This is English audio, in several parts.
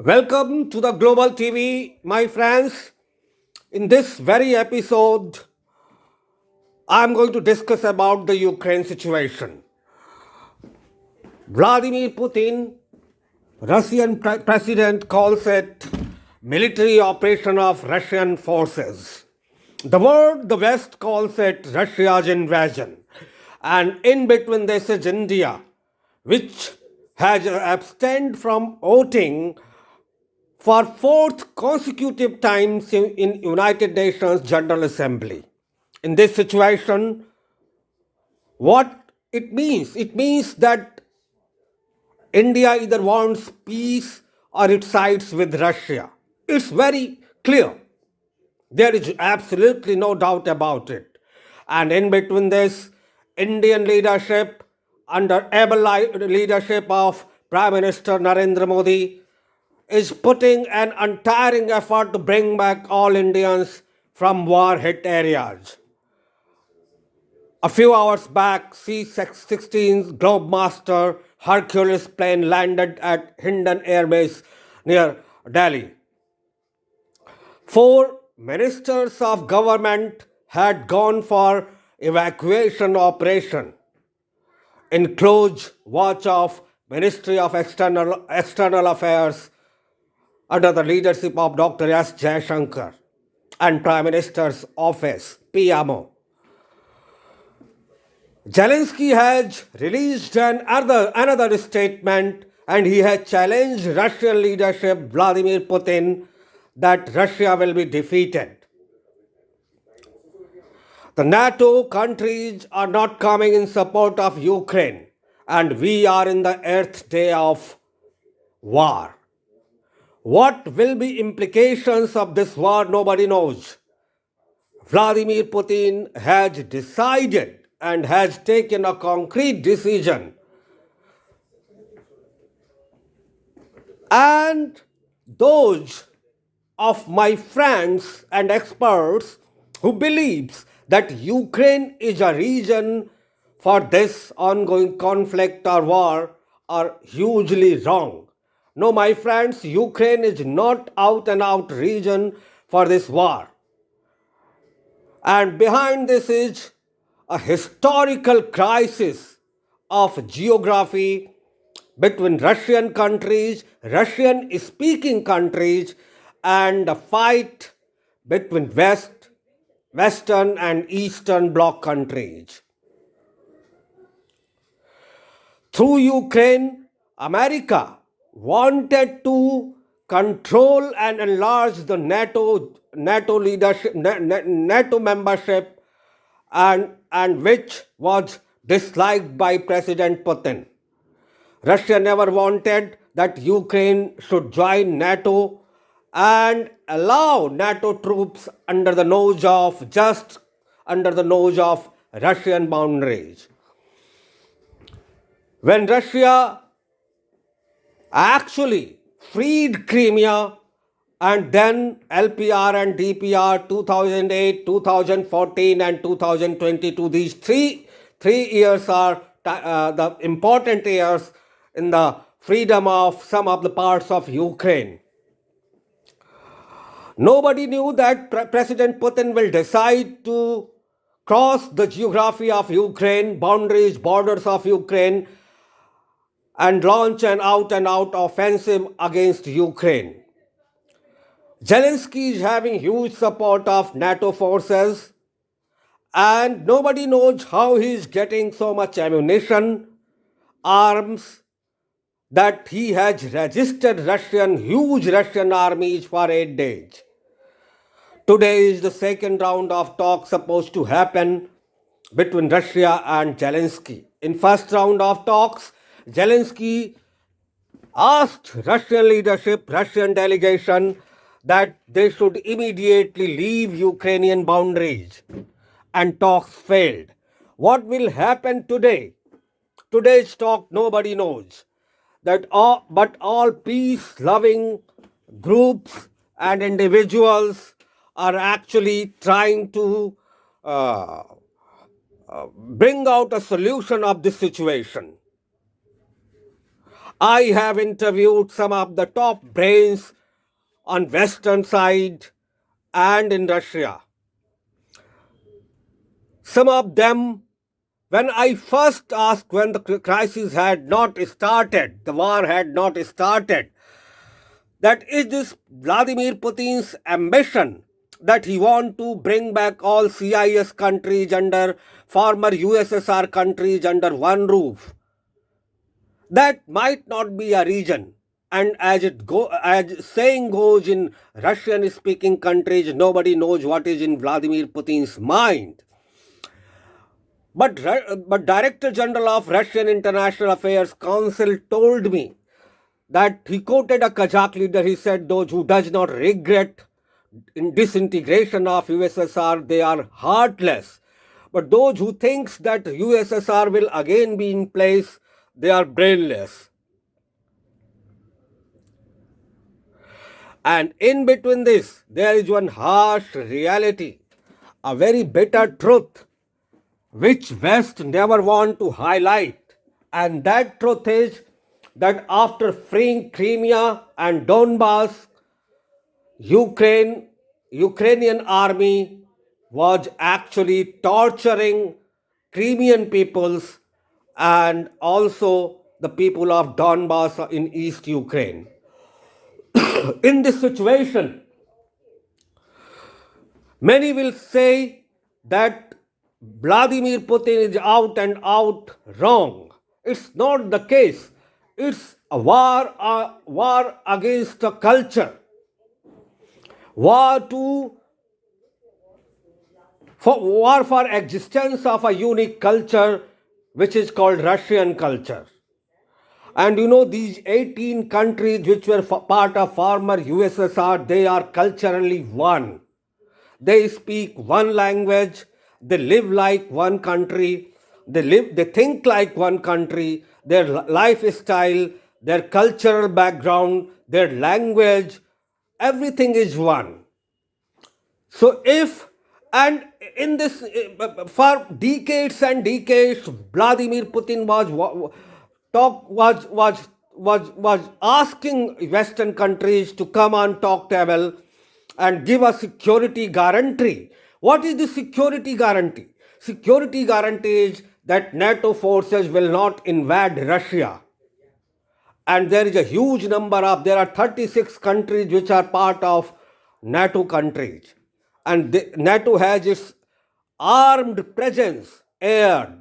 Welcome to the Global TV, my friends. In this very episode, I'm going to discuss about the Ukraine situation. Vladimir Putin, Russian president, calls it military operation of Russian forces. The West calls it Russia's invasion. And in between this is India, which has abstained from voting for fourth consecutive times in United Nations General Assembly. In this situation, what it means? It means that India either wants peace or it sides with Russia. It's very clear. There is absolutely no doubt about it. And in between this, Indian leadership, under able leadership of Prime Minister Narendra Modi, is putting an untiring effort to bring back all Indians from war hit areas. A few hours back, C-16's Globemaster Hercules plane landed at Hindon Air Base near Delhi. Four ministers of government had gone for evacuation operation in close watch of Ministry of External Affairs under the leadership of Dr. S. Jaishankar and Prime Minister's office, PMO. Zelensky has released another statement and he has challenged Russian leadership Vladimir Putin that Russia will be defeated. The NATO countries are not coming in support of Ukraine and we are in the eighth day of war. What will be implications of this war? Nobody knows. Vladimir Putin has decided and has taken a concrete decision. And those of my friends and experts who believes that Ukraine is a reason for this ongoing conflict or war are hugely wrong. No, my friends, Ukraine is not out and out reason for this war. And behind this is a historical crisis of geography between Russian countries, Russian speaking countries, and a fight between Western and Eastern Bloc countries. Through Ukraine, America wanted to control and enlarge the NATO leadership, NATO membership, and which was disliked by President Putin. Russia never wanted that Ukraine should join NATO and allow NATO troops under the nose of Russian boundaries. When Russia actually freed Crimea and then LPR and DPR 2008, 2014 and 2022, these three years are the important years in the freedom of some of the parts of Ukraine. Nobody knew that President Putin will decide to cross the geography of Ukraine, borders of Ukraine, and launch an out-and-out offensive against Ukraine. Zelensky is having huge support of NATO forces, and nobody knows how he is getting so much ammunition, arms, that he has registered huge Russian armies for 8 days. Today is the second round of talks supposed to happen between Russia and Zelensky. In first round of talks, Zelensky asked Russian leadership, Russian delegation, that they should immediately leave Ukrainian boundaries, and talks failed. What will happen today? Today's talk nobody knows. But all peace-loving groups and individuals are actually trying to bring out a solution of this situation. I have interviewed some of the top brains on Western side and in Russia. Some of them, when I first asked when the crisis had not started, the war had not started, that is this Vladimir Putin's ambition that he want to bring back all CIS countries under former USSR countries under one roof. That might not be a region. And as saying goes in Russian speaking countries, nobody knows what is in Vladimir Putin's mind. But Director General of Russian International Affairs Council told me that he quoted a Kazakh leader. He said, those who does not regret in disintegration of USSR, they are heartless. But those who thinks that USSR will again be in place, they are brainless. And in between this, there is one harsh reality, a very bitter truth, which West never want to highlight. And that truth is that after freeing Crimea and Donbass, Ukrainian army was actually torturing Crimean peoples and also the people of Donbass in East Ukraine. In this situation, many will say that Vladimir Putin is out and out wrong. It's not the case. It's a war against a culture. War for existence of a unique culture which is called Russian culture. And you know, these 18 countries which were part of former USSR, they are culturally one. They speak one language, they live like one country, they think like one country, their lifestyle, their cultural background, their language, everything is one. So if and in this for decades and decades, Vladimir Putin was asking Western countries to come on talk table and give a security guarantee. What is the security guarantee? Security guarantee is that NATO forces will not invade Russia. And there is a huge number of, there are 36 countries which are part of NATO countries. And NATO has its armed presence, air,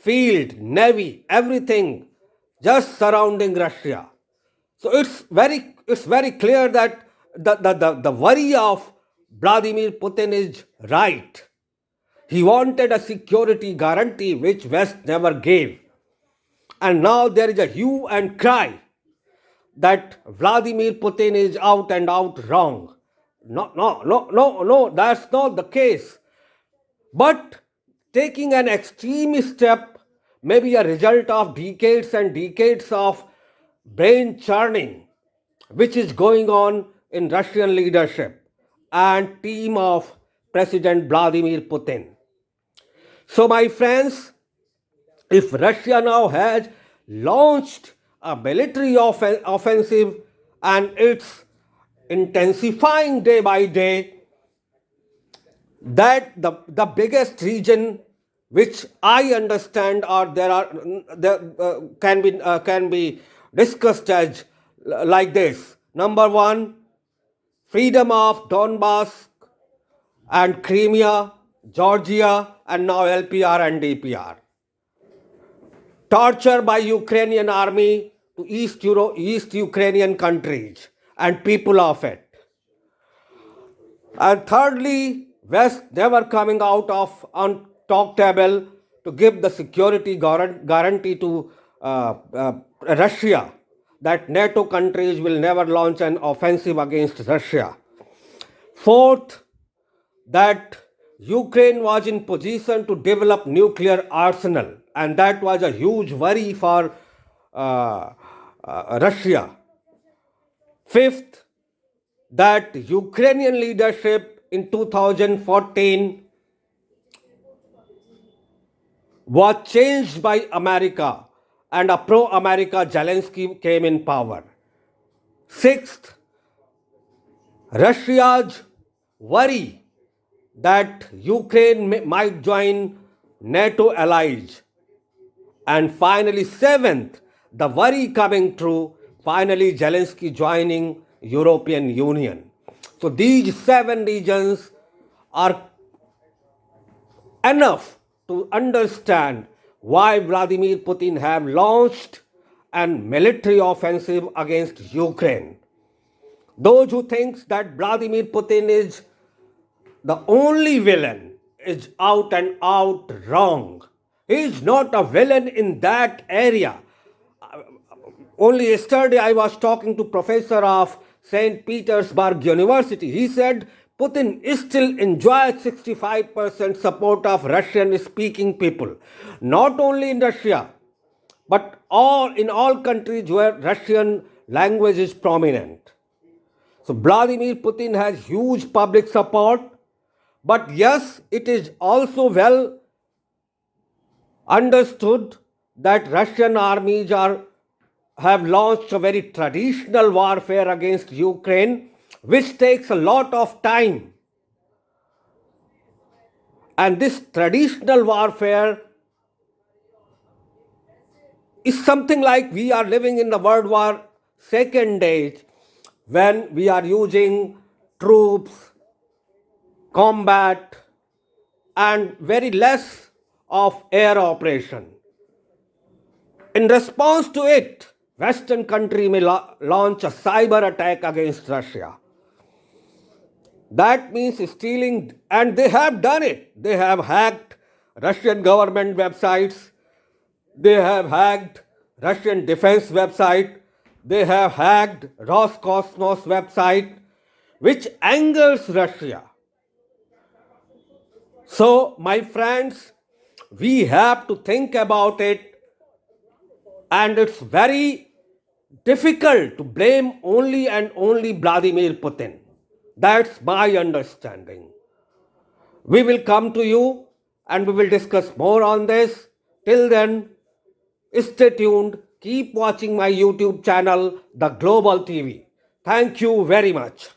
field, navy, everything just surrounding Russia. So it's very clear that the worry of Vladimir Putin is right. He wanted a security guarantee which West never gave. And now there is a hue and cry that Vladimir Putin is out and out wrong. No, that's not the case. But taking an extreme step may be a result of decades and decades of brain churning, which is going on in Russian leadership and team of President Vladimir Putin. So, my friends, if Russia now has launched a military offensive and it's intensifying day by day, that the biggest region which I understand or can be discussed as like this. Number one, freedom of Donbass and Crimea, Georgia, and now LPR and DPR. Torture by Ukrainian army to East Ukrainian countries and people of it. And thirdly, West never coming out of on talk table to give the security guarantee to Russia that NATO countries will never launch an offensive against Russia. Fourth, that Ukraine was in position to develop nuclear arsenal, and that was a huge worry for Russia. Fifth, that Ukrainian leadership in 2014 was changed by America and a pro-America Zelensky came in power. Sixth, Russia's worry that Ukraine might join NATO allies. And finally, seventh, the worry coming true, finally Zelensky joining European Union. So these 7 reasons are enough to understand why Vladimir Putin have launched an military offensive against Ukraine. Those who think that Vladimir Putin is the only villain is out and out wrong. He is not a villain in that area. Only yesterday I was talking to professor of St. Petersburg University. He said Putin still enjoys 65% support of Russian speaking people. Not only in Russia, but in all countries where Russian language is prominent. So Vladimir Putin has huge public support, but yes, it is also well understood that Russian armies have launched a very traditional warfare against Ukraine, which takes a lot of time. And this traditional warfare is something like we are living in the World War II age, when we are using troops, combat, and very less of air operation. In response to it, Western country may launch a cyber attack against Russia. That means stealing, and they have done it. They have hacked Russian government websites. They have hacked Russian defense website. They have hacked Roscosmos website, which angers Russia. So, my friends, we have to think about it, and it's very difficult to blame only and only Vladimir Putin. That's my understanding. We will come to you and we will discuss more on this. Till then, stay tuned. Keep watching my YouTube channel, The Global TV. Thank you very much.